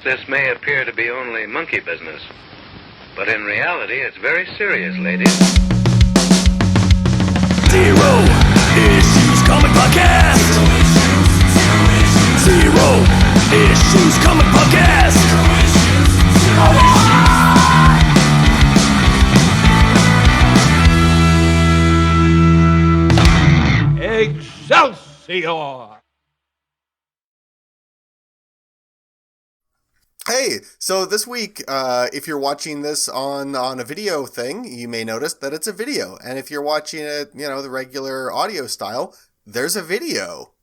this may appear to be only monkey business, but in reality, it's very serious, ladies. Zero Issues Comic Podcast. Zero Issues Comic Podcast. Excelsior! Hey, so this week, if you're watching this on a video thing, you may notice that it's a video. And if you're watching it, the regular audio style, there's a video.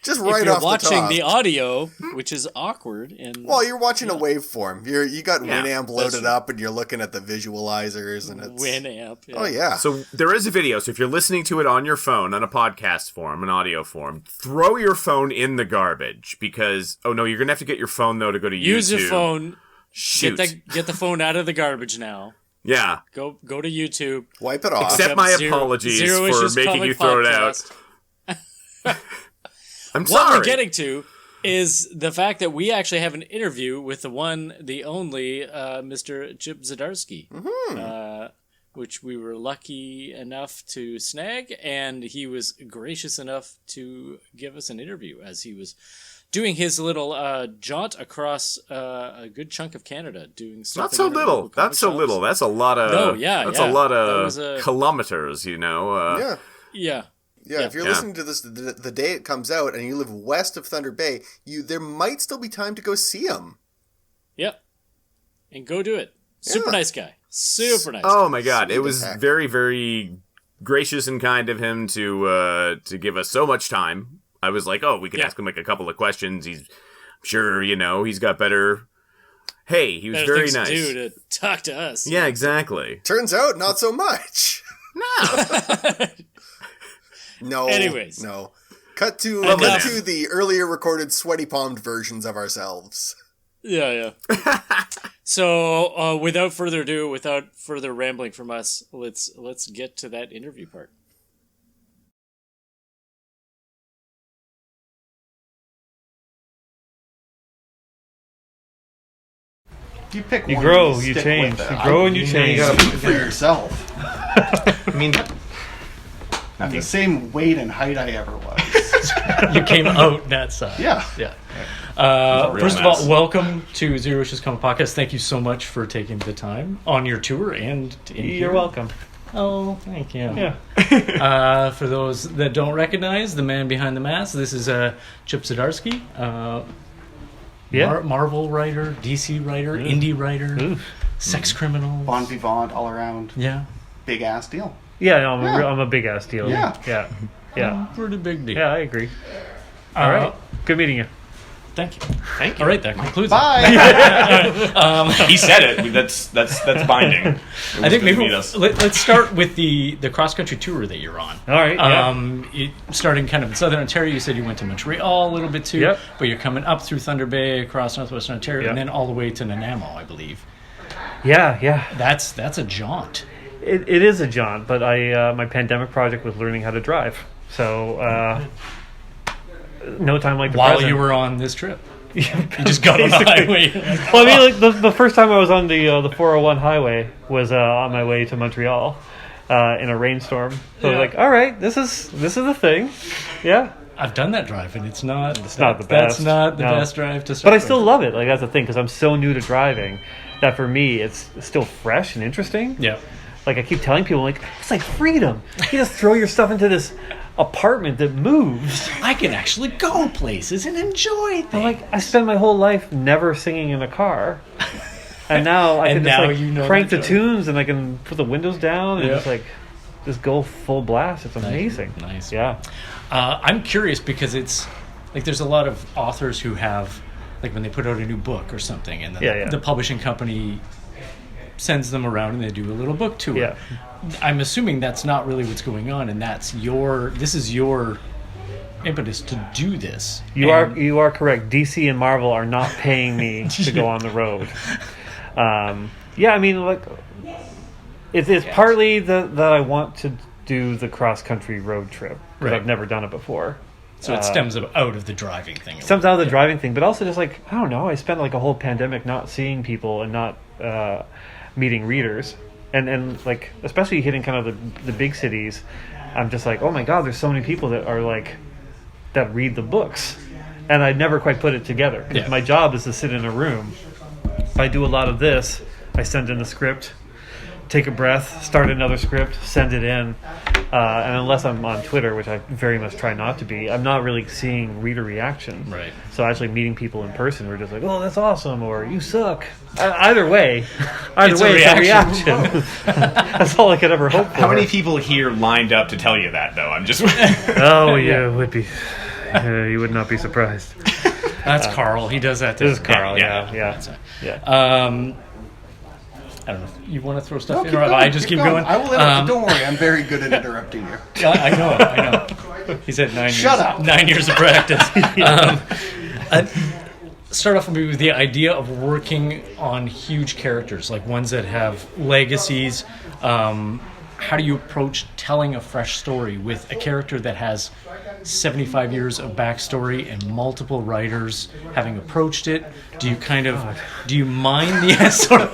Just right off the top. If you're watching the audio, which is awkward. Well, you're watching a waveform. You got Winamp loaded up, and you're looking at the visualizers. And it's Winamp. Yeah. Oh, yeah. So there is a video. So if you're listening to it on your phone, on a podcast form, an audio form, throw your phone in the garbage. Because, you're going to have to get your phone, though, to go to YouTube. Use your phone. Shoot. Get the phone out of the garbage now. Yeah. Go to YouTube. Wipe it off. Accept my apologies for making you throw it out. I'm sorry. What we're getting to is the fact that we actually have an interview with the one, the only, Mr. Chip Zdarsky, which we were lucky enough to snag, and he was gracious enough to give us an interview as he was doing his little jaunt across a good chunk of Canada, doing stuff. Not so little. That's so little. That's a lot of. No, yeah, that's a lot of kilometers. Yeah. Yeah, if you're listening to this the day it comes out and you live west of Thunder Bay, there might still be time to go see him. Yep. And go do it. Super nice guy. Super nice. Oh my God. It was very, very gracious and kind of him to give us so much time. I was like, we could ask him like a couple of questions. He's sure, he's got better. Hey, he was better very things nice. To do to talk to us. Yeah, exactly. Turns out, not so much. No. No. Anyways. No. Cut to the earlier recorded sweaty palmed versions of ourselves. Yeah. So, without further ado, without further rambling from us, let's get to that interview part. You pick you one, grow, you change. You grow and you change. You gotta pick it for yourself. I mean, I'm the same weight and height I ever was. you came out that side. Yeah. First of all, welcome to Zero Issues Comic Podcast. Thank you so much for taking the time on your tour and You're welcome. Oh, thank you. Yeah. For those that don't recognize the man behind the mask, this is Chip Zdarsky. Marvel writer, DC writer, indie writer, sex criminal, Bon vivant all around. Yeah. Big ass deal. Yeah, no, I'm a big ass deal. Yeah. Pretty big deal. Yeah, I agree. All right. Good meeting you. Thank you. All right, that concludes Bye. it. He said it. That's binding. I think maybe let's start with the cross country tour that you're on. All right. Starting kind of in southern Ontario, you said you went to Montreal a little bit too. Yep. But you're coming up through Thunder Bay, across northwestern Ontario, and then all the way to Nanaimo, I believe. Yeah. That's a jaunt. It is a jaunt, but my pandemic project was learning how to drive. So no time like the While present. you were on this trip. You just got on the highway. Well, I mean, like the first time I was on the 401 highway was on my way to Montreal in a rainstorm. So I was like, all right, this is a thing. Yeah. I've done that drive, and it's not the best. That's not the best drive to start But I still love it. Like, that's the thing, because I'm so new to driving that for me, it's still fresh and interesting. Yeah. Like, I keep telling people, like, it's like freedom. You just throw your stuff into this apartment that moves. I can actually go places and enjoy things. Like, I spend my whole life never singing in a car. And now I can just crank the tunes and I can put the windows down and just go full blast. It's amazing. Nice. Yeah. I'm curious because it's like there's a lot of authors who have, like, when they put out a new book or something, and then the publishing company sends them around and they do a little book tour. Yeah. I'm assuming that's not really what's going on, and this is your impetus to do this. You are correct. DC and Marvel are not paying me to go on the road. I mean, like, it's partly that I want to do the cross country road trip because I've never done it before. So it stems out of the driving thing. Stems out of the driving thing, but also just like, I don't know, I spent like a whole pandemic not seeing people and not meeting readers. And like, especially hitting kind of the big cities, I'm just like, oh my God, there's so many people that are like, that read the books. And I never quite put it together. Because my job is to sit in a room. I do a lot of this. I send in the script, take a breath, start another script, send it in. And unless I'm on Twitter, which I very much try not to be, I'm not really seeing reader reaction. Right. So actually meeting people in person, we're just like, oh, that's awesome, or you suck. Either way, it's a reaction. That's all I could ever hope for. How many people here lined up to tell you that, though? I'm just... Oh, yeah, it would be... you would not be surprised. That's Carl. He does that. This is Carl, yeah. I don't know. You want to throw stuff in, or I just keep going? I will interrupt. Don't worry, I'm very good at interrupting you. Yeah, I know. He's had 9 years. Shut up. 9 years of practice. Start off with the idea of working on huge characters, like ones that have legacies. How do you approach telling a fresh story with a character that has 75 years of backstory and multiple writers having approached it? Do you mind the sort of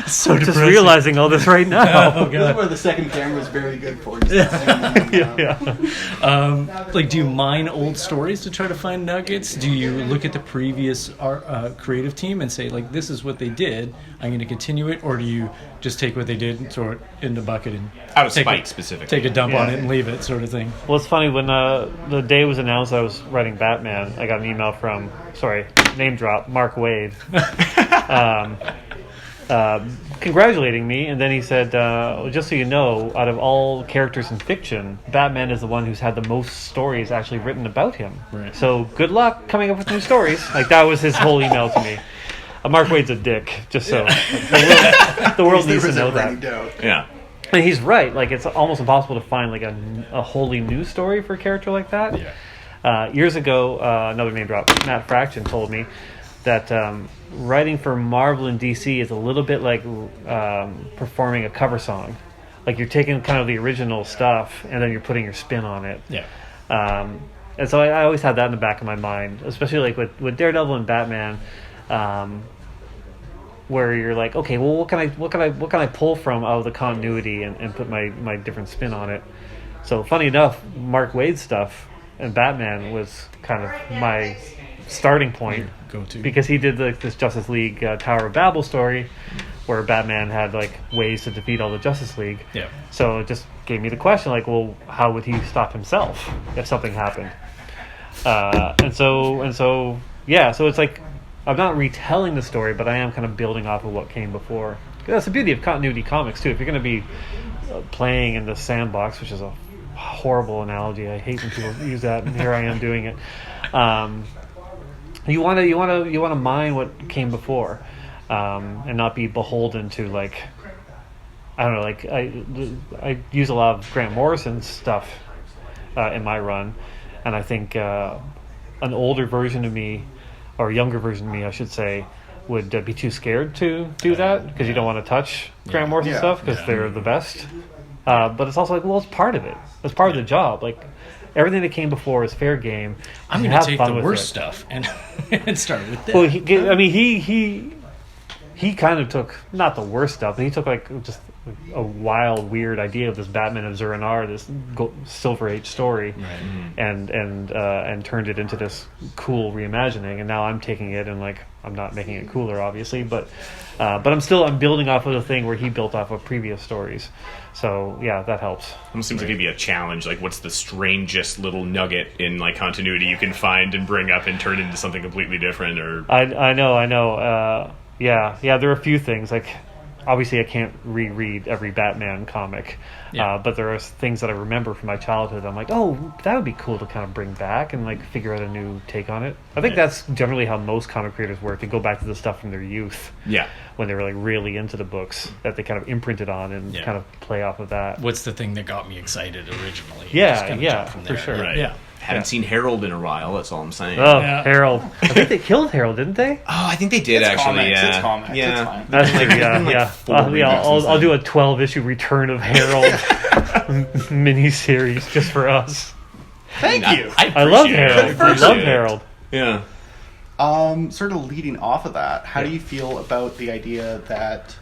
so just realizing all this right now? Oh, this is where the second camera is very good for you. Like, do you mine old stories to try to find nuggets? Do you look at the previous creative team and say, like, this is what they did, I'm going to continue it? Or do you just take what they did and throw it in the bucket and out of spite specifically take a dump on it and leave it, sort of thing? Well, it's funny, when the day was announced I was writing Batman, I got an email from, name drop, Mark Waid, congratulating me, and then he said, just so you know, out of all characters in fiction, Batman is the one who's had the most stories actually written about him. Right. So good luck coming up with new stories. Like, that was his whole email to me. Mark Waid's a dick, just so the world needs to know that. Yeah. And he's right. Like, it's almost impossible to find like a wholly new story for a character like that. Yeah. Years ago, another name drop, Matt Fraction told me that writing for Marvel and DC is a little bit like performing a cover song. Like, you're taking kind of the original stuff and then you're putting your spin on it. Yeah. And so I always had that in the back of my mind, especially like with Daredevil and Batman. Where you're like, okay, well, what can I pull from out of the continuity and put my different spin on it? So funny enough, Mark Waid's stuff and Batman was kind of my starting point, go-to, because he did this Justice League Tower of Babel story where Batman had like ways to defeat all the Justice League. Yeah. So it just gave me the question, like, well, how would he stop himself if something happened? And so it's like, I'm not retelling the story, but I am kind of building off of what came before. That's the beauty of continuity comics, too. If you're going to be playing in the sandbox, which is a horrible analogy, I hate when people use that, and here I am doing it. You want to mine what came before, and not be beholden to, like, I don't know, like I use a lot of Grant Morrison's stuff in my run, and I think an older version of me, or a younger version of me, I should say, would be too scared to do that, because you don't want to touch Grant Morrison stuff, because they're the best. But it's also like, well, it's part of it. It's part of the job. Like, everything that came before is fair game. I'm going to take the worst stuff and start with this. Well, he kind of took, not the worst stuff, but he took like just a wild, weird idea of this Batman of Zur-En-Arrh, this Silver Age story, and turned it into this cool reimagining. And now I'm taking it, and like, I'm not making it cooler, obviously, but I'm building off of the thing where he built off of previous stories. So yeah, that helps. Almost seems like it'd be a challenge. Like, what's the strangest little nugget in like continuity you can find and bring up and turn into something completely different? Or I know. Yeah. There are a few things, like, obviously I can't reread every Batman comic, but there are things that I remember from my childhood. I'm like, oh, that would be cool to kind of bring back and like figure out a new take on it. I think that's generally how most comic creators work. They go back to the stuff from their youth, when they were like really into the books that they kind of imprinted on and kind of play off of that. What's the thing that got me excited originally? For sure. Right. Yeah. Haven't seen Harold in a while, that's all I'm saying. Oh, Harold. I think they killed Harold, didn't they? Oh, I think they did, it's actually. Comics. Yeah. It's comics. Yeah. It's fine. That's true, I'll do a 12-issue Return of Harold miniseries just for us. Thank you. I love Harold. I love Harold. Yeah. Sort of leading off of that, how do you feel about the idea that,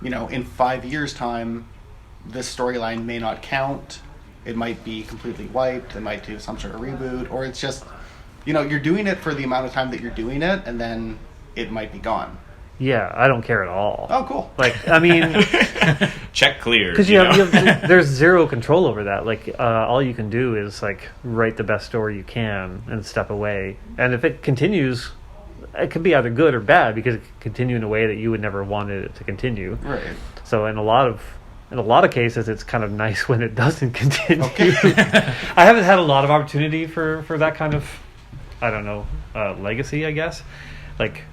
in 5 years' time, this storyline may not count, it might be completely wiped, they might do some sort of reboot, or it's just, you're doing it for the amount of time that you're doing it, and then it might be gone. Yeah, I don't care at all. Oh, cool. Like, I mean... Check clear. Because there's zero control over that. Like, all you can do is, like, write the best story you can and step away. And if it continues, it could be either good or bad because it could continue in a way that you would never wanted it to continue. Right. So in a lot of cases, it's kind of nice when it doesn't continue. Okay. I haven't had a lot of opportunity for that kind of, I don't know, legacy, I guess. Like...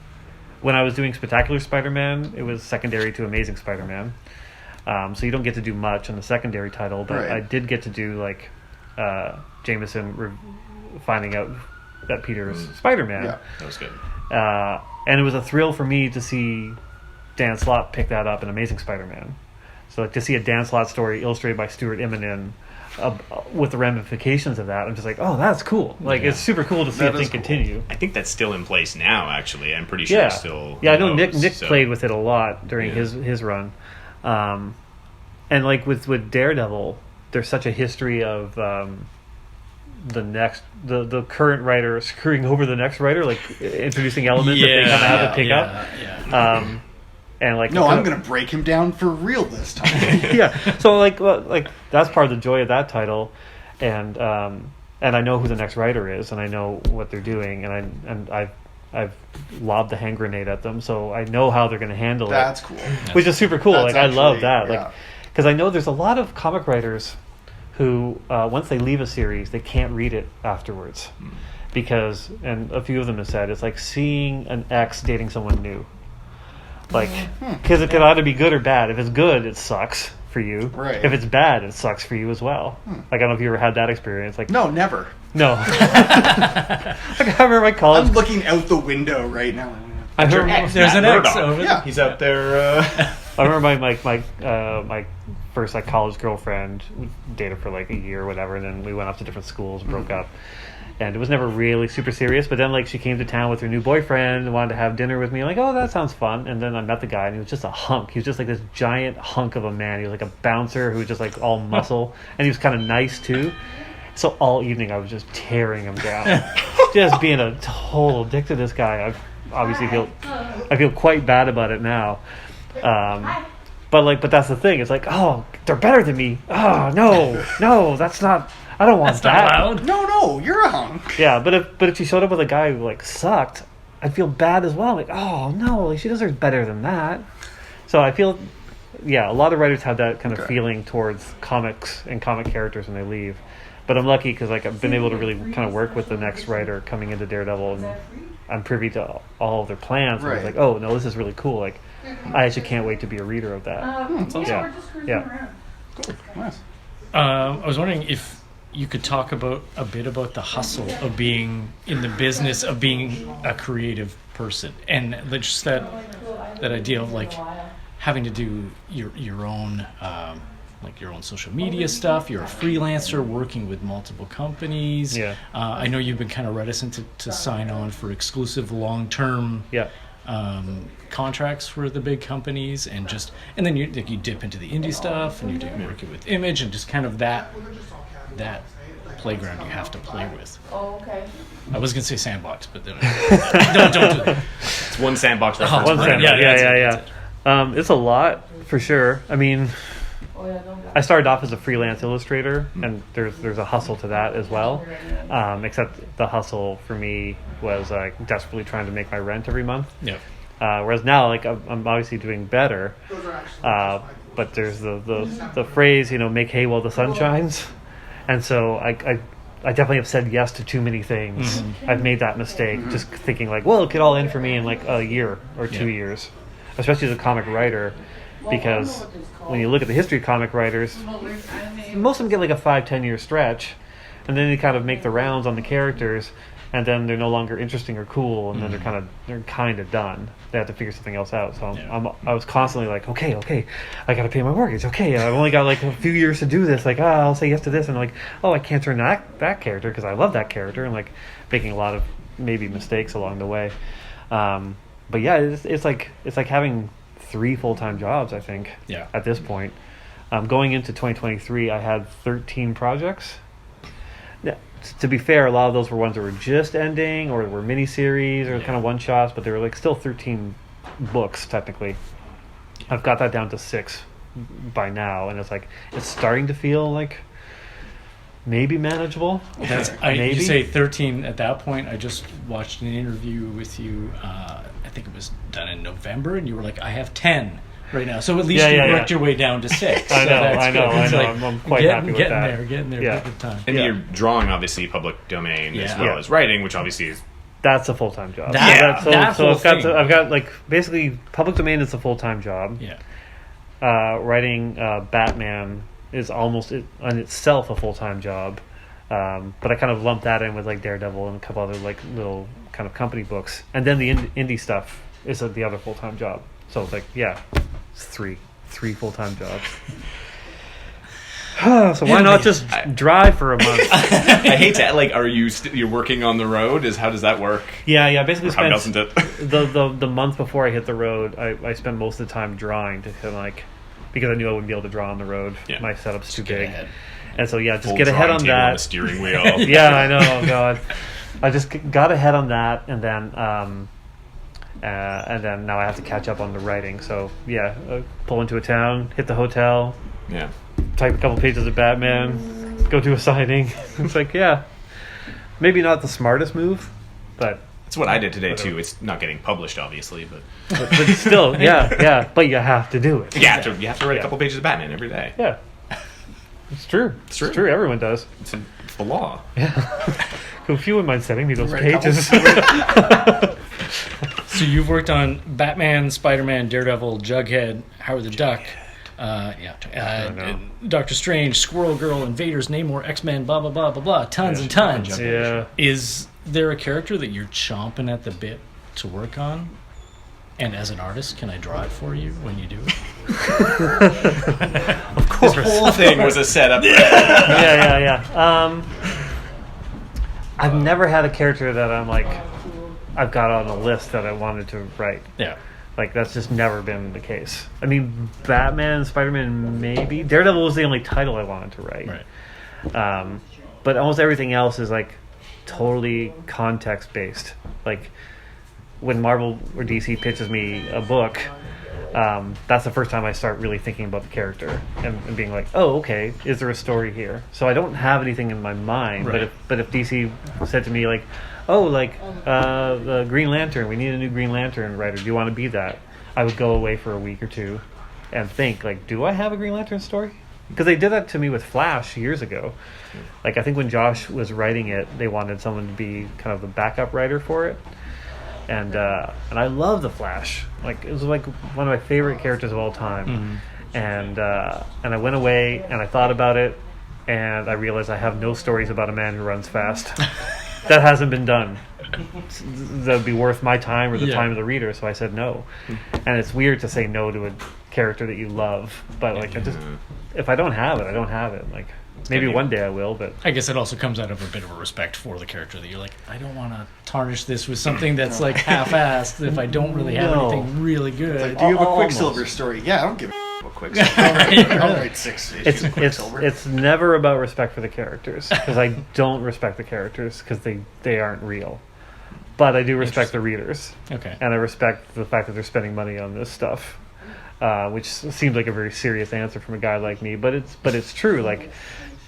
When I was doing Spectacular Spider-Man, it was secondary to Amazing Spider-Man. So you don't get to do much on the secondary title, but right. I did get to do, like, Jameson finding out that Peter's Spider-Man. Yeah, that was good. And it was a thrill for me to see Dan Slott pick that up in Amazing Spider-Man. So like, to see a Dan Slott story illustrated by Stuart Immonen with the ramifications of that, I'm just like, oh, that's cool. Like, it's super cool to see that thing continue. I think that's still in place now, actually. I'm pretty sure it's still... Yeah, I know Nick played with it a lot during his run. And, like, with Daredevil, there's such a history of the current writer screwing over the next writer, like, introducing elements that they kind of have to pick up. And like, no, I'm gonna break him down for real this time. Yeah, so like that's part of the joy of that title, and I know who the next writer is, and I know what they're doing, and I've lobbed the hand grenade at them, so I know how they're gonna handle That's it. Cool. Which is super cool. That's like actually, I love that. Yeah. Like, because I know there's a lot of comic writers who once they leave a series, they can't read it afterwards, because, and a few of them have said, it's like seeing an ex dating someone new. Like, because it could either be good or bad. If it's good, it sucks for you. Right. If it's bad, it sucks for you as well. Like, I don't know if you ever had that experience. Like, no, never. No. Like, I remember my college. I'm looking out the window right now. I heard there's an ex over there. Yeah, he's out there. I remember my first like college girlfriend. We dated for like a year or whatever, and then we went off to different schools, broke up. And it was never really super serious, but then like she came to town with her new boyfriend and wanted to have dinner with me. I'm like, oh, that sounds fun. And then I met the guy, and he was just a hunk. He was just like this giant hunk of a man. He was like a bouncer who was just like all muscle, and he was kind of nice too. So all evening I was just tearing him down, just being a total dick to this guy. I feel quite bad about it now. But that's the thing. It's like, oh, they're better than me. Oh no, that's not. I don't want that. Not loud. No, you're a hunk. Yeah, but if she showed up with a guy who like sucked, I'd feel bad as well. Like, oh no, like, she deserves better than that. So I feel, a lot of writers have that kind of feeling towards comics and comic characters when they leave. But I'm lucky because like I've been able to really kind of work with the next writer coming into Daredevil, and I'm privy to all of their plans. And I was like, oh no, this is really cool. Like, I actually can't wait to be a reader of that. Yeah. Cool. Nice. I was wondering if you could talk a bit about the hustle of being in the business of being a creative person, and just that idea of like having to do your own like your own social media stuff. You're a freelancer working with multiple companies. Yeah. I know you've been kind of reticent to sign on for exclusive long-term contracts for the big companies, and then you dip into the indie stuff, and you're working with Image, and just kind of that playground you have to play with. Oh, okay. I was gonna say sandbox, but then don't do that. It's one sandbox reference. One sandbox. Yeah. It's a lot for sure. I mean, I started off as a freelance illustrator, and there's a hustle to that as well. Except the hustle for me was desperately trying to make my rent every month. Yeah. Whereas now, like, I'm obviously doing better. But there's the phrase, make hay while the sun shines. And so I definitely have said yes to too many things. Mm-hmm. I've made that mistake, just thinking like, well, it could all end for me in like a year or 2 years, especially as a comic writer, because when you look at the history of comic writers, most of them get like a 5-10 year stretch, and then they kind of make the rounds on the characters, and then they're no longer interesting or cool, and then they're kind of done. They have to figure something else out. So I was constantly like, okay, I got to pay my mortgage. Okay, I've only got like a few years to do this. Like, I'll say yes to this, and like, I can't turn that character because I love that character, and like making a lot of maybe mistakes along the way. But yeah, it's like having 3 full-time jobs, I think. Yeah. At this point, going into 2023, I had 13 projects. Yeah, to be fair, a lot of those were ones that were just ending, or were miniseries, or kind of one-shots, but they were like still 13 books technically. I've got that down to 6 by now, and it's starting to feel like maybe manageable. You say 13 at that point. I just watched an interview with you. I think it was done in November, and you were like, "I have 10 right now." So at least you worked your way down to 6. I know. Like I'm quite happy with that. Getting there, Yeah. good time. And you're drawing, obviously, public domain as well as writing, which obviously is... That's a full-time job. So I've got like basically public domain is a full-time job. Yeah. Writing Batman is almost in itself a full-time job, but I kind of lumped that in with like Daredevil and a couple other like little kind of company books, and then the indie stuff is the other full-time job. So it's like it's three full-time jobs. So why not just drive for a month? I hate to like. Are you you're working on the road? How does that work? Yeah. Basically, how doesn't it? the month before I hit the road, I spent most of the time drawing to kind of like, because I knew I wouldn't be able to draw on the road. Yeah. My setup's too big, ahead. and so just Full get ahead on drawing that. table on the steering wheel. Yeah, I know. Oh God, I just got ahead on that, and then now I have to catch up on the writing. So pull into a town, hit the hotel. Yeah. Type a couple pages of Batman, go do a signing. It's like, maybe not the smartest move, but that's what I did today too. It's not getting published, obviously, but still, but you have to do it. You have to write a couple pages of Batman every day. Yeah, it's true. It's true. Everyone does. It's the law. Yeah. If you wouldn't mind sending me those pages. So you've worked on Batman, Spider-Man, Daredevil, Jughead, Howard the Duck. Doctor Strange, Squirrel Girl, Invaders, Namor, X-Men, blah blah blah blah blah, tons and tons. Yeah. Is there a character that you're chomping at the bit to work on? And as an artist, can I draw it for you when you do it? Of course. This whole thing was a setup. Yeah. I've never had a character that I'm like, I've got on a list that I wanted to write. Yeah. Like, that's just never been the case. I mean, Batman and Spider-Man, maybe. Daredevil was the only title I wanted to write. Right. But almost everything else is, like, totally context-based. Like, when Marvel or DC pitches me a book, that's the first time I start really thinking about the character and being like, oh, okay, is there a story here? So I don't have anything in my mind, Right. but if DC said to me, like, oh, like, the Green Lantern, we need a new Green Lantern writer, do you want to be that? I would go away for a week or two and think, like, do I have a Green Lantern story? Because they did that to me with Flash years ago. Like, I think when Josh was writing it, they wanted someone to be kind of the backup writer for it. And I love the Flash. Like, it was like one of my favorite characters of all time. Mm-hmm. And I went away and I thought about it, and I realized I have no stories about a man who runs fast. That hasn't been done. That would be worth my time or the time of the reader. So I said no. And it's weird to say no to a character that you love, but like, if I don't have it, I don't have it. Like, maybe one day I will, but I guess it also comes out of a bit of a respect for the character that you're like, I don't want to tarnish this with something that's like half-assed if I don't really have anything really good. Like, do you have a Quicksilver story? Yeah, I don't give a about Quicksilver. I'll write 6 issues of Quicksilver. It's never about respect for the characters, because I don't respect the characters because they aren't real. But I do respect the readers. Okay. And I respect the fact that they're spending money on this stuff. Which seems like a very serious answer from a guy like me, but it's true. Like,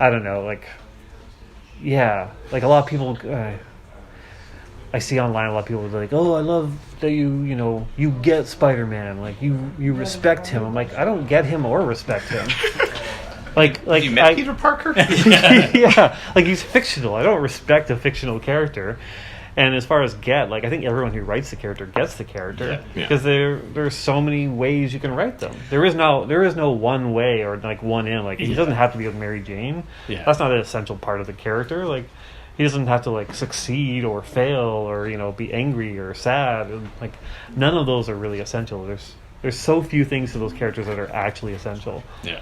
I don't know, like, yeah, like a lot of people I see online, a lot of people are like, oh, I love that you get Spider-Man, like you respect him. I'm like, I don't get him or respect him. like you met Peter Parker? Yeah, like, he's fictional. I don't respect a fictional character. And as far as like, I think everyone who writes the character gets the character, because there's so many ways you can write them. There is no one way or like one in. Like, he doesn't have to be with Mary Jane. Yeah. That's not an essential part of the character. Like, He doesn't have to like succeed or fail or be angry or sad. And, like none of those are really essential. There's so few things to those characters that are actually essential. Yeah.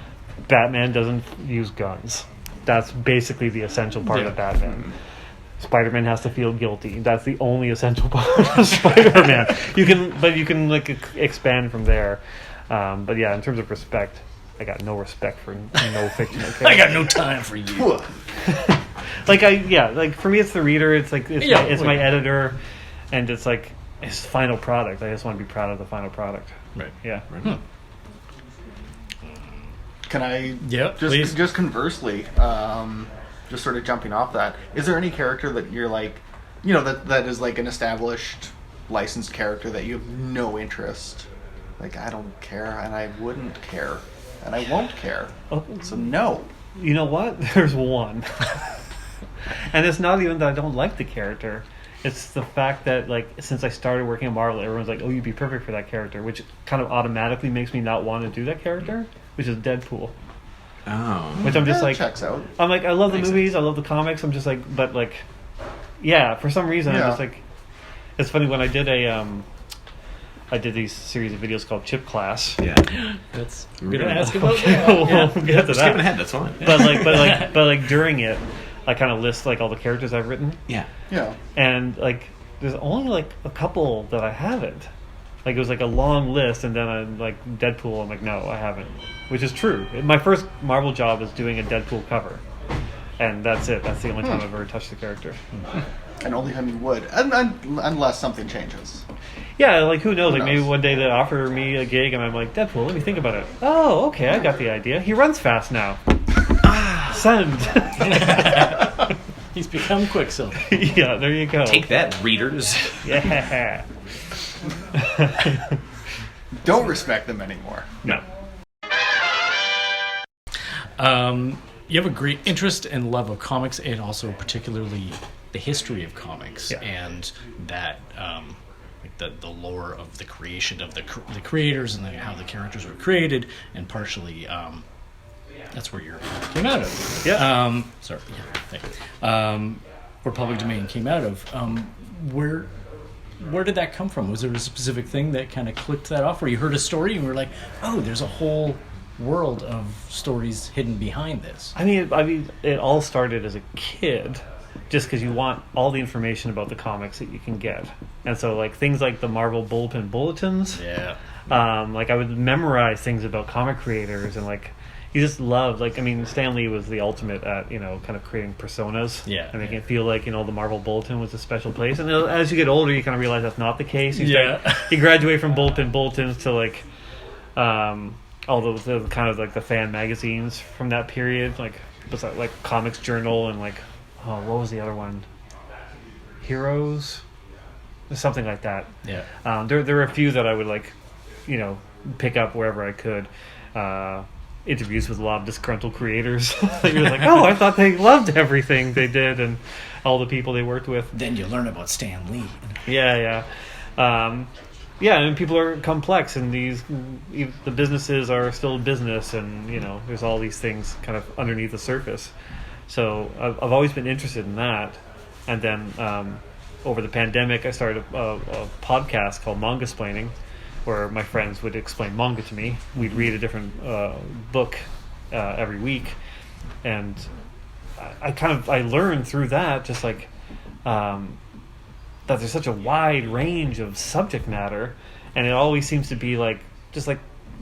Batman doesn't use guns. That's basically the essential part of Batman. Spider-Man has to feel guilty. That's the only essential part of Spider-Man. You can like expand from there. But yeah, in terms of respect, I got no respect for no fictional character. I got no time for you. Like for me, it's the reader. It's like it's my editor, and it's like it's final product. I just want to be proud of the final product. Right. Yeah. Right. Can I please. just conversely, just sort of jumping off that, is there any character that you're like, that is like an established licensed character that you have no interest? Like, I don't care, and I wouldn't care, and I won't care. Oh. So no. You know what? There's one. And it's not even that I don't like the character. It's the fact that, like, since I started working at Marvel, everyone's like, oh, you'd be perfect for that character, which kind of automatically makes me not want to do that character, which is Deadpool. Oh. Which I'm just That like... checks out. I'm like, I love the Makes movies, sense. I love the comics, I'm just like... But, like... Yeah, for some reason, I'm just like... It's funny, when I did I did these series of videos called Chip Class. Yeah. That's We're gonna gonna ask about Okay, that. we'll Yeah. get to Just skipping that. ahead, that's fine. But during it, I kind of list, like, all the characters I've written. Yeah. Yeah. And like there's only like a couple that I haven't. Like it was like a long list, and then I'm like Deadpool, I'm like, no, I haven't. Which is true. My first Marvel job is doing a Deadpool cover. And that's it. That's the only time I've ever touched the character. And only time you would, unless something changes. Yeah, like who knows? Who Like maybe knows? one day they offer me a gig and I'm like, Deadpool, let me think about it. Oh, okay, I got the idea. He runs fast now. Send. He's become Quicksilver. Yeah, there you go. Take that, readers. Yeah. Don't respect them anymore. No. You have a great interest and love of comics, and also particularly the history of comics, Yeah. and that like the lore of the creation of the creators and how the characters were created, and partially that's where your came out of. Yeah. Sorry. Yeah. Thank you. Where Public Domain came out of. Where did that come from? Was there a specific thing that kind of clicked that off, where you heard a story and were like, oh, there's a whole world of stories hidden behind this? I mean, it all started as a kid, just because you want all the information about the comics that you can get, and so like things like the Marvel Bullpen Bulletins. Yeah. Like I would memorize things about comic creators, and like you just love, like, I mean, Stan Lee was the ultimate at kind of creating personas. Yeah, and making yeah. it feel like the Marvel Bulletin was a special place. And as you get older, you kind of realize that's not the case. You graduate from Bullpen Bulletins to like all the kind of like the fan magazines from that period, like Comics Journal and like, oh, what was the other one? Heroes, something like that. Yeah. There were a few that I would like, pick up wherever I could. Interviews with a lot of disgruntled creators. You're like, oh, I thought they loved everything they did and all the people they worked with. Then you learn about Stan Lee. Yeah. And people are complex, and the businesses are still business, and there's all these things kind of underneath the surface. So I've always been interested in that. And then over the pandemic, I started a podcast called Mangasplaining, where my friends would explain manga to me. We'd read a different book every week, and I learned through that just like that there's such a wide range of subject matter, and it always seems to be like just like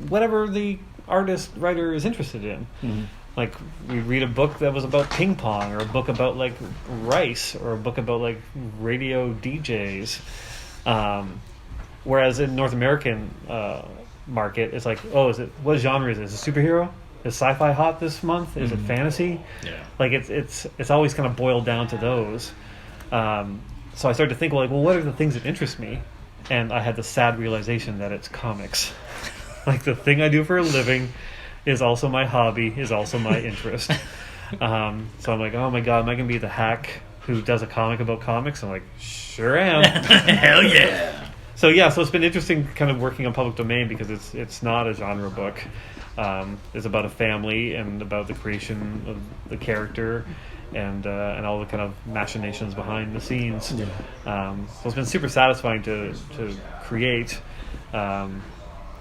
whatever the writer is interested in. Mm-hmm. Like we read a book that was about ping pong, or a book about like rice, or a book about like radio DJs. Whereas in North American market, it's like, oh, what genre is it? Is it superhero? Is sci-fi hot this month? Is it fantasy? Yeah. Like it's always kind of boiled down to those. So I started to think, well, what are the things that interest me? And I had the sad realization that it's comics. Like the thing I do for a living is also my hobby, is also my interest. So I'm like, oh my god, am I going to be the hack who does a comic about comics? I'm like, sure am. Hell yeah. So it's been interesting kind of working on Public Domain, because it's not a genre book. It's about a family and about the creation of the character, and all the kind of machinations behind the scenes. So it's been super satisfying to create, and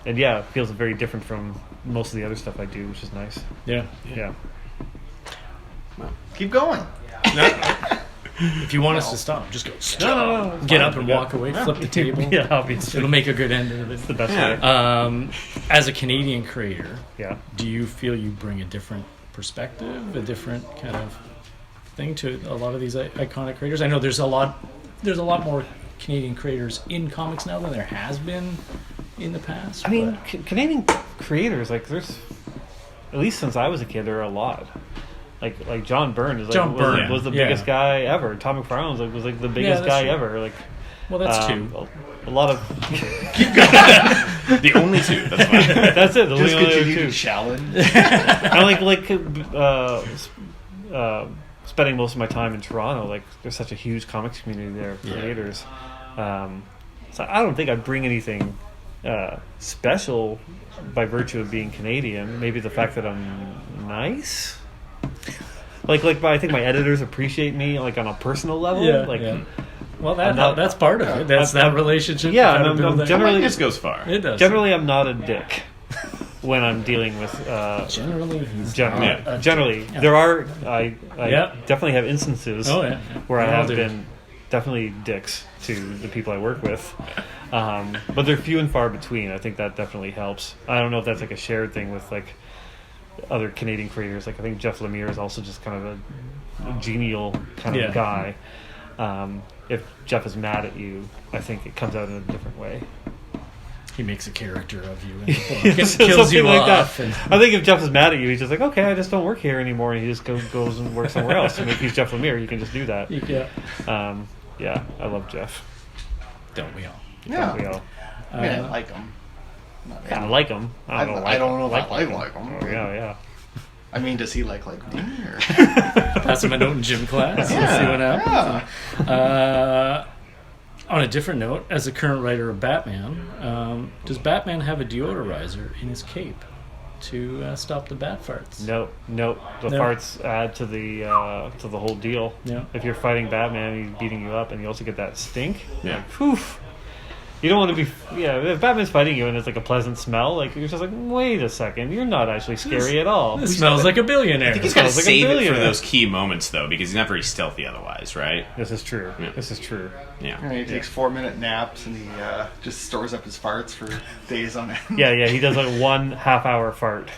it feels very different from most of the other stuff I do, which is nice. Yeah. Keep going. If you want us to stop, just go. Stop. No. Get up and walk away. Flip the table. Yeah, obviously. It'll make a good end of it. It's the best way. As a Canadian creator, Yeah. do you feel you bring a different perspective, a different kind of thing to a lot of these iconic creators? I know there's a lot more Canadian creators in comics now than there has been in the past. I mean, Canadian creators, like, there's, at least since I was a kid, there are a lot. Like John Byrne is was the biggest guy ever. Tom McFarlane was the biggest guy ever. Like, well, that's two. A lot of The only two. That's fine. that's it. Just only continue two. to challenge. I spending most of my time in Toronto. Like, there's such a huge comics community there of creators. So I don't think I bring anything special by virtue of being Canadian. Maybe the fact that I'm nice. Like, I think my editors appreciate me, like, on a personal level. Well, that's part of it. That's that relationship. Yeah, I'm generally This goes far. It does. Generally, I'm not a dick when I'm dealing with. Generally, he's generally, there are. I definitely have instances where I have been definitely dicks to the people I work with, but they're few and far between. I think that definitely helps. I don't know if that's like a shared thing with like other Canadian creators. Like, I think Jeff Lemire is also just kind of a genial kind of guy. If Jeff is mad at you, I think it comes out in a different way. He makes a character of you and kills you like off. That. I think if Jeff is mad at you, he's just like, okay, I just don't work here anymore, and he just goes and works somewhere else. And if he's Jeff Lemire, you can just do that. I love Jeff. Don't we all? Yeah. Don't we all? I mean, I like him. I like him. I don't know if I like him. Oh, yeah. I mean, does he like me? Or? Pass him a note in gym class. See what happens. Yeah. On a different note, as a current writer of Batman, does Batman have a deodorizer in his cape to stop the bat farts? No. The farts add to the whole deal. Yeah. If you're fighting Batman, he's beating you up, and you also get that stink. Yeah. Like, phew. You don't want to be... Yeah, if Batman's fighting you and it's like a pleasant smell, like, you're just like, wait a second, you're not actually scary at all. This smells like a billionaire. I think he's got to Sounds like a save it for billionaire. those key moments, though, because he's not very stealthy otherwise, right? This is true. Yeah. This is true. Yeah. And he takes 4-minute naps and he just stores up his farts for days on end. Yeah, he does like 1 half-hour fart.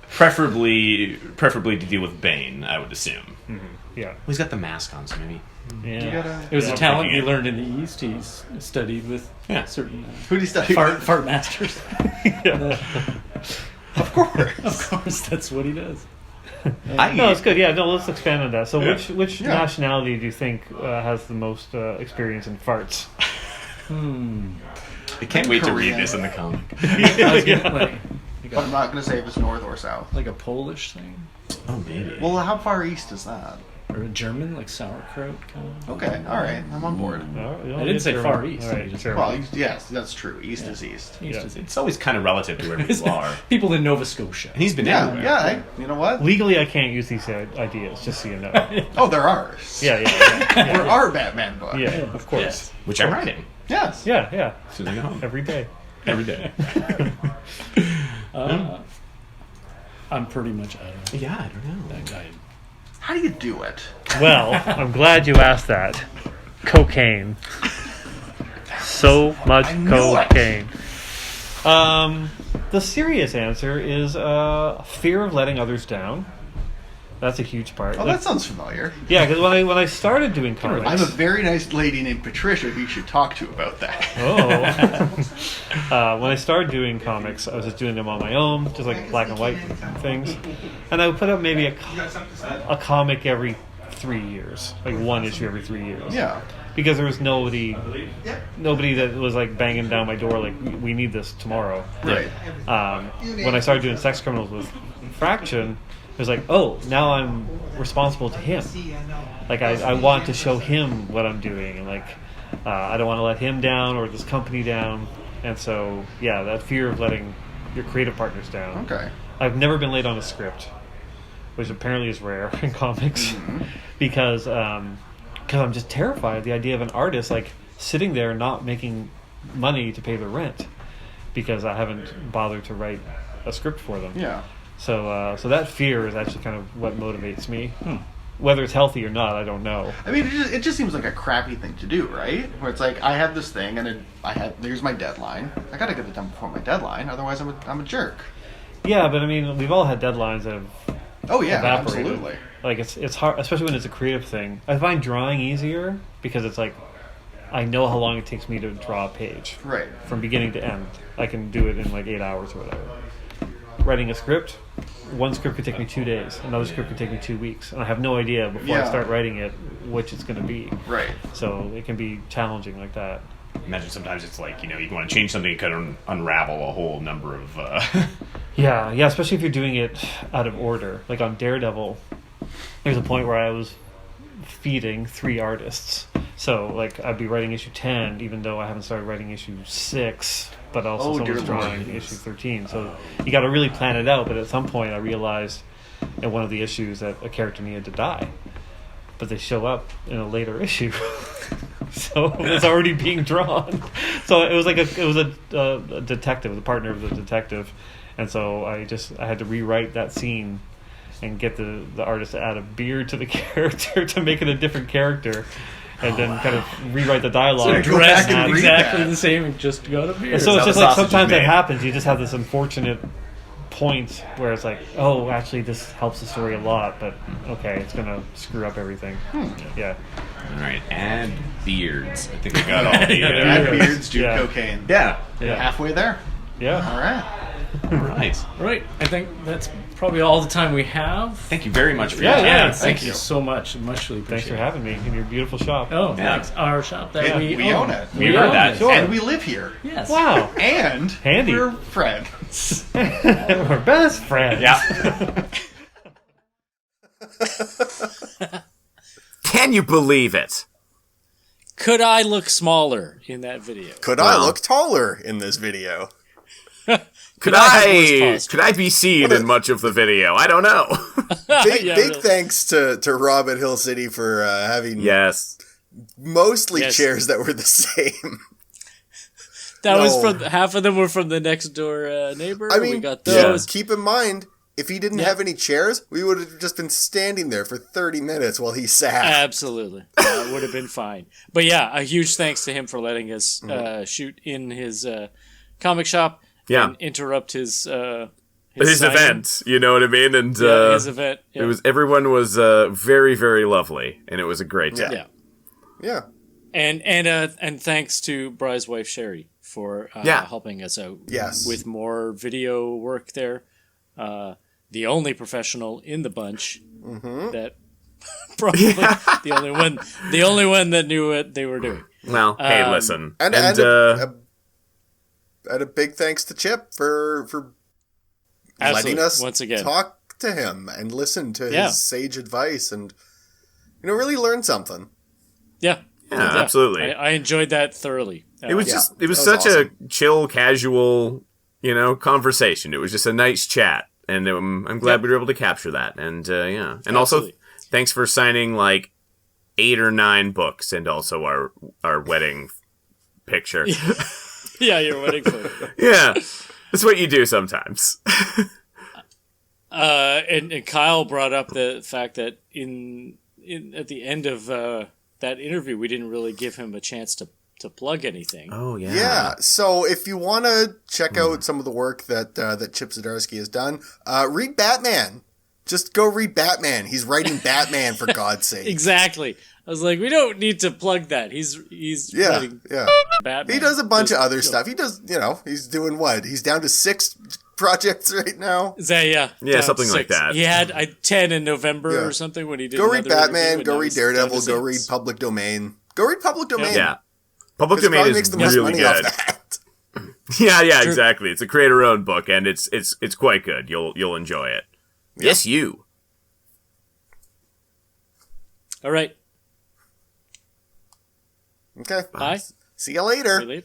Preferably to deal with Bane, I would assume. Yeah. Well, he's got the mask on, so maybe. Yeah. It was a talent thinking he it. learned in the East. He's studied with certain Who did he study? fart masters. Of course. Of course, that's what he does. No, it's good. Yeah, no, let's expand on that. So which nationality do you think has the most experience in farts? I can't wait to read this in the comic. But I'm not going to say if it's north or south. Like a Polish thing? Oh, maybe. Well, how far east is that? Or a German, like sauerkraut kind of? Okay, all right, I'm on board. I didn't say far east. All right, I just- sure. Well, yes, that's true. East is east. East is east. It's always kind of relative to where people are. People in Nova Scotia. And he's been Yeah, everywhere. yeah. You know what? Legally, I can't use these ideas, just so you know. Oh, there are. Yeah. There are Batman books. Yeah, of course. Yes. Which I'm writing. Yes. Yeah. As soon as I get home. Every day. Every day. I'm pretty much out of Yeah, I don't know. that guy. How do you do it? Well, I'm glad you asked that. Cocaine. So much cocaine. The serious answer is fear of letting others down. That's a huge part. Oh, that sounds familiar. Yeah, because when I started doing comics, I have a very nice lady named Patricia who you should talk to about that. When I started doing comics, I was just doing them on my own, just like black and white things, and I would put up maybe a comic every 3 years, like one issue every 3 years. Yeah. Because there was nobody that was like banging down my door like, we need this tomorrow. Right. When I started doing Sex Criminals with Fraction, it was like, oh, now I'm responsible to him. Like, I want to show him what I'm doing, and like, I don't want to let him down or this company down. And so, yeah, that fear of letting your creative partners down. Okay. I've never been late on a script. which apparently is rare in comics, because I'm just terrified of the idea of an artist like sitting there not making money to pay their rent because I haven't bothered to write a script for them. Yeah. So that fear is actually kind of what motivates me. Whether it's healthy or not, I don't know. I mean, it just seems like a crappy thing to do, right? Where it's like, I have this thing, and here's my deadline. I gotta get it done before my deadline, otherwise I'm a jerk. Yeah, but I mean, we've all had deadlines that have Oh yeah, evaporated. absolutely. Like it's hard, especially when it's a creative thing. I find drawing easier because it's like I know how long it takes me to draw a page, Right. from beginning to end. I can do it in like 8 hours or whatever. Writing a script, one script could take me 2 days, another script could take me 2 weeks, and I have no idea before I Yeah. start writing it which it's going to be. Right. So it can be challenging like that. Imagine sometimes it's like, you want to change something, you could unravel a whole number of... Yeah, especially if you're doing it out of order. Like on Daredevil, there's a point where I was feeding 3 artists. So, like, I'd be writing issue 10, even though I haven't started writing issue 6, but also someone's drawing issue 13. So you got to really plan it out. But at some point, I realized in one of the issues that a character needed to die, but they show up in a later issue. So it's already being drawn. So it was like a detective, the partner of the detective, and so I had to rewrite that scene and get the artist to add a beard to the character to make it a different character, and then kind of rewrite the dialogue. So go back and read exactly that. the same and just go to beer. And so That's it's just how the like sausage is sometimes it made. happens. You just have this unfortunate point where it's like, oh, actually this helps the story a lot, but okay, it's gonna screw up everything. Yeah. All right, add beards. I think we got all the... Add beards, do Yeah. cocaine. Yeah. Yeah. Halfway there. Yeah. All right. All right. Right. I think that's probably all the time we have. Thank you very much for Yeah, your yeah. time. Thank you so much. Muchly appreciate Thanks for it. having me in your beautiful shop. Oh, Yeah. thanks. Our shop that Yeah, we own it. We heard that. Sure. And we live here. Yes. Wow. And Handy. we're friends. We're best friends. Yeah. Can you believe it? Could I look smaller in that video? Could I Wow. look taller in this video? Could I have worse I posture? could I be seen in much of the video? I don't know. Big, Yeah, big really. thanks to Rob at Hill City for having Yes. mostly Yes. chairs that were the same. That was No. from half of them were from the next door neighbor. I mean, we got Yeah. those. keep in mind, if he didn't have any chairs, we would have just been standing there for 30 minutes while he sat. Absolutely, that would have been fine. But yeah, a huge thanks to him for letting us shoot in his comic shop. Yeah. And interrupt his His signing. event, you know what I mean? And Yeah, his event. Yeah. it was everyone was very, very lovely, and it was a great time. Yeah. Yeah. And thanks to Bry's wife Sherry for Yeah. helping us out Yes. with more video work there. The only professional in the bunch that probably the only one that knew what they were doing. Well, hey, listen, And a big thanks to Chip for letting Absolutely. us Once again. talk to him and listen to Yeah. his sage advice and really learn something. Yeah. Yeah, absolutely. I enjoyed that thoroughly. It was Yeah, just it was that was such awesome. a chill, casual, conversation. It was just a nice chat, and I'm glad we were able to capture that. And yeah, and also Absolutely. thanks for signing like 8 or 9 books, and also our wedding picture. Yeah, your wedding photo. Yeah, that's what you do sometimes. And Kyle brought up the fact that in at the end of that interview, we didn't really give him a chance to plug anything. Oh yeah, Yeah. So if you want to check out some of the work that Chip Zdarsky has done, read Batman. Just go read Batman. He's writing Batman for God's sake. Exactly. I was like, we don't need to plug that. He's Yeah, writing yeah. Batman. He does a bunch of Just- other stuff. He does, he's doing what? He's down to 6 projects right now. Is that, yeah, Yeah, something like 6. that. He had 10 in November Yeah. or something when he did. Go read another interview, Batman. and Go now read he's down Daredevil. to Go 6. read Public Domain. Go read Public Domain. yeah. Public Because it domain probably is makes the most really money good. off that. Yeah, exactly. It's a creator-owned book, and it's quite good. You'll enjoy it. Yes, you. All right. Okay. Bye. See you later. We leave.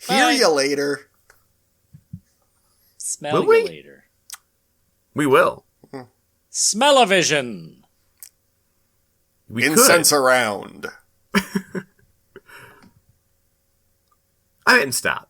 Hear Bye. you later. Smell Will you we? later. We will. Smell-o-vision. We Incense could. around. I didn't stop.